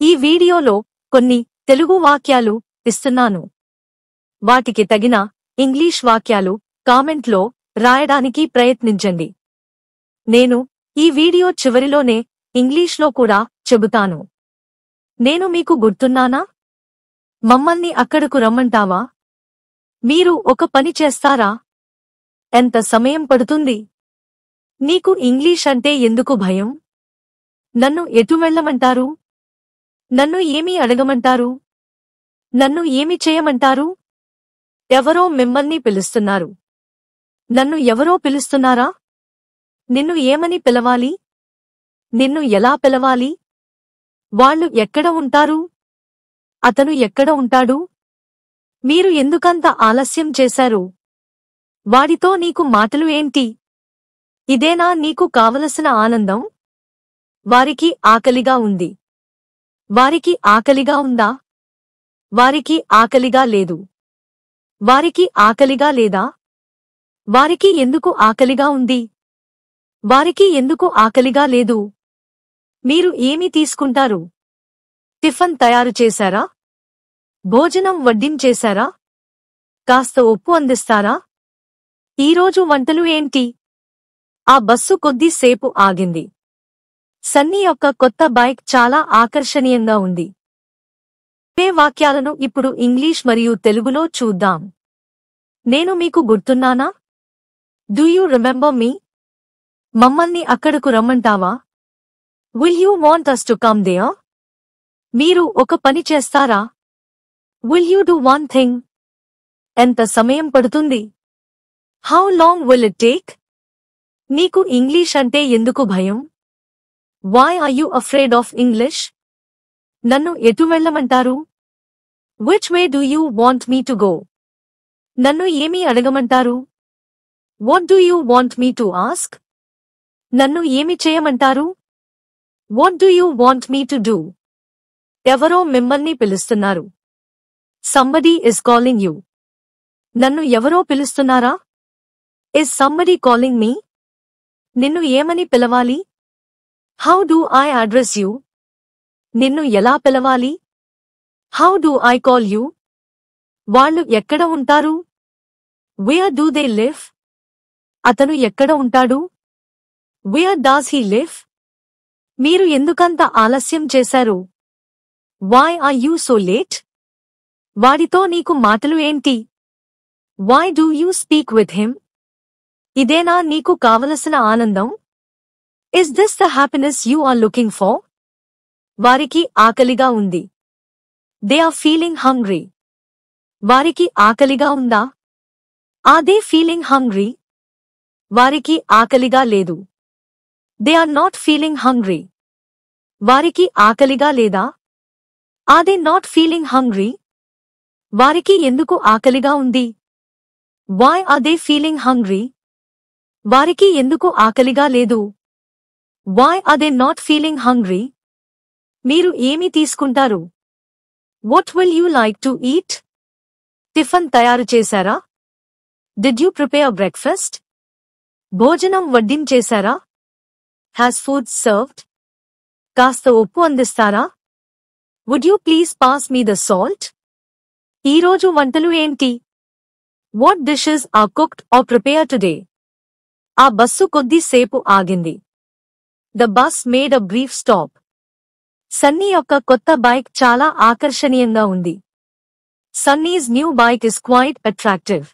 ఈ వీడియోలో కొన్ని తెలుగు వాక్యాలు ఇస్తున్నాను. వాటికి తగిన ఇంగ్లీష్ వాక్యాలు కామెంట్లో రాయడానికి ప్రయత్నించండి. నేను ఈ వీడియో చివరిలోనే ఇంగ్లీష్లో కూడా చెబుతాను. నేను మీకు గుర్తున్నానా? మమ్మల్ని అక్కడకు రమ్మంటావా? మీరు ఒక పని చేస్తారా? ఎంత సమయం పడుతుంది? నీకు ఇంగ్లీష్ అంటే ఎందుకు భయం? నన్ను ఎటు వెళ్ళమంటారు? నన్ను ఏమి అడగమంటారు? నన్ను ఏమి చేయమంటారు? ఎవరో మిమ్మల్ని పిలుస్తున్నారు. నన్ను ఎవరో పిలుస్తున్నారా? నిన్ను ఏమని పిలవాలి? నిన్ను ఎలా పిలవాలి? వాళ్ళు ఎక్కడ ఉంటారు? అతను ఎక్కడ ఉంటాడు? మీరు ఎందుకంత ఆలస్యం చేశారు? వాడితో నీకు మాటలు ఏంటి? ఇదేనా నీకు కావలసిన ఆనందం? వారికి ఆకలిగా ఉంది. వారికి ఆకలిగా ఉందా? వారికి ఆకలిగా లేదు. వారికి ఆకలిగా లేదా? వారికి ఎందుకు ఆకలిగా ఉంది? వారికి ఎందుకు ఆకలిగా లేదు? మీరు ఏమి తీసుకుంటారు? టిఫిన్ తయారు చేశారా? భోజనం వడ్డించేశారా? కాస్త ఉప్పు అందిస్తారా? ఈరోజు వంటలు ఏంటి? ఆ బస్సు కొద్దిసేపు ఆగింది. సన్నీ యొక్క కొత్త బైక్ చాలా ఆకర్షణీయంగా ఉంది. ఇవే వాక్యాలను ఇప్పుడు ఇంగ్లీష్ మరియు తెలుగులో చూద్దాం. నేను మీకు గుర్తున్నానా? Do you remember me? మమ్మల్ని అక్కడకు రమ్మంటావా? Will you want us to come there? మీరు ఒక పని చేస్తారా? Will you do one thing? ఎంత సమయం పడుతుంది? How long will it take? నీకు ఇంగ్లీష్ అంటే ఎందుకు భయం? Why are you afraid of English? నన్ను ఎటు వెళ్ళమంటారు? Which way do you want me to go? నన్ను ఏమి అడగమంటారు? What do you want me to ask? నన్ను ఏమి చేయమంటారు? What do you want me to do? ఎవరో మిమ్మల్ని పిలుస్తున్నారు. Somebody is calling you. నన్ను ఎవరో పిలుస్తున్నారా? Is somebody calling me? నిన్ను ఏమని పిలవాలి? How do I address you? నిన్ను ఎలా పిలవాలి? How do I call you? వాళ్ళు ఎక్కడ ఉంటారు? Where do they live? అతను ఎక్కడ ఉంటాడు? Where does he live? మీరు ఎందుకంత ఆలస్యం చేశారు? Why are you so late? వాడితో నీకు మాటలు ఏంటి? Why do you speak with him? ఇదేనా నీకు కావలసిన ఆనందం? Is this the happiness you are looking for? వారికి ఆకలిగా ఉంది. They are feeling hungry. వారికి ఆకలిగా ఉందా? Are they feeling hungry? వారికి ఆకలిగా లేదు. They are not feeling hungry. వారికి ఆకలిగా లేదా? Are they not feeling hungry? వారికి ఎందుకు ఆకలిగా ఉంది? Why are they feeling hungry? వారికి ఎందుకు ఆకలిగా లేదు? Why are they not feeling hungry? మీరు ఏమి తీసుకుంటారు? What will you like to eat? Tiffin తయారు చేశారా? Did you prepare breakfast? భోజనం వడ్డించేశారా? Has food served? కాస్త ఉప్పు అందిస్తారా? Would you please pass me the salt? ఈరోజు వంటలు ఏంటి? What dishes are cooked or prepared today? ఆ బస్సు కొద్దిసేపు ఆగింది. The bus made a brief stop. Sunny యొక్క కొత్త బైక్ చాలా ఆకర్షణీయంగా ఉంది. Sunny's new bike is quite attractive.